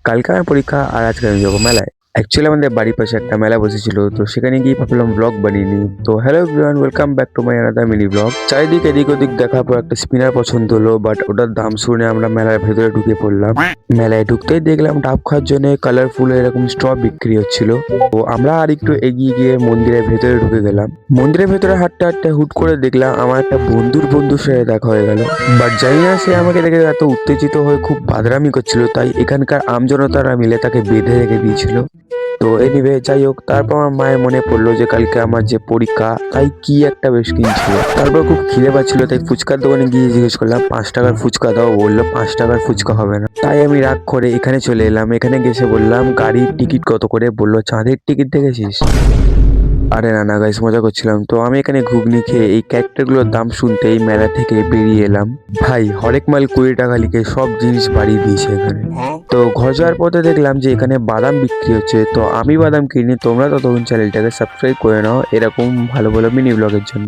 কালকে আমার পরীক্ষা আর আজকে আমি যাবো মেলায়। অ্যাকচুয়ালি আমাদের বাড়ির পাশে একটা মেলা বসেছিল, তো সেখানে গিয়ে ভাবলাম ব্লগ বানিয়ে নিই। তো hello everyone, welcome back to my another mini blog. চারিদিকে এদিক ওদিক দেখার পর একটা স্পিনার পছন্দ হলো, বাট ওটার দাম শুনে আমরা মেলার ভেতরে ঢুকে পড়লাম। মেলায় ঢুকতেই দেখলাম ডাব খাওয়ার জন্য কালারফুল এরকম স্ট্র বিক্রি হচ্ছিল। তো আমরা আর একটু এগিয়ে গিয়ে মন্দিরের ভেতরে ঢুকে গেলাম। মন্দিরের ভেতরে হাঁটতে হাঁটতে হুট করে দেখলাম আমার একটা বন্ধুর সাথে দেখা হয়ে গেল। বাট জানি না সে আমাকে দেখে এত উত্তেজিত হয়ে খুব বাদরামি করছিল, তাই এখানকার আমজনতারা মিলে তাকে বেঁধে রেখে দিয়েছিল। তো এনিওয়ে যাই হোক, তারপর আমার মায়ের মনে পড়লো যে কালকে আমার যে পরীক্ষা, তাই কি একটা বেশ কিনছিল। তারপর খুব খিদে পাচ্ছিল, তাই ফুচকার দোকানে গিয়ে জিজ্ঞেস করলাম 5 টাকার ফুচকা দাও। বললো 5 টাকার ফুচকা হবে না। তাই আমি রাগ করে এখানে চলে এলাম। এখানে গেছে বললাম গাড়ির টিকিট কত করে। বললো চাঁদের টিকিট দেখেছিস? আরে না না গাইস, মজা করছিলাম। তো আমি এখানে ঘুগনি খেয়ে এই ক্যারেক্টারগুলোর দাম শুনতেই মেলা থেকে বেরিয়ে এলাম। ভাই হরেক মাল 20 টাকা লিখে সব জিনিস বাড়িয়ে দিয়েছে এখানে। তো ঘর যাওয়ার পথে দেখলাম যে এখানে বাদাম বিক্রি হচ্ছে। তো আমি বাদাম কিনি, তোমরা ততক্ষণ চ্যানেলটাকে সাবস্ক্রাইব করে নাও এরকম ভালো ভালো মিনি ব্লগের জন্য।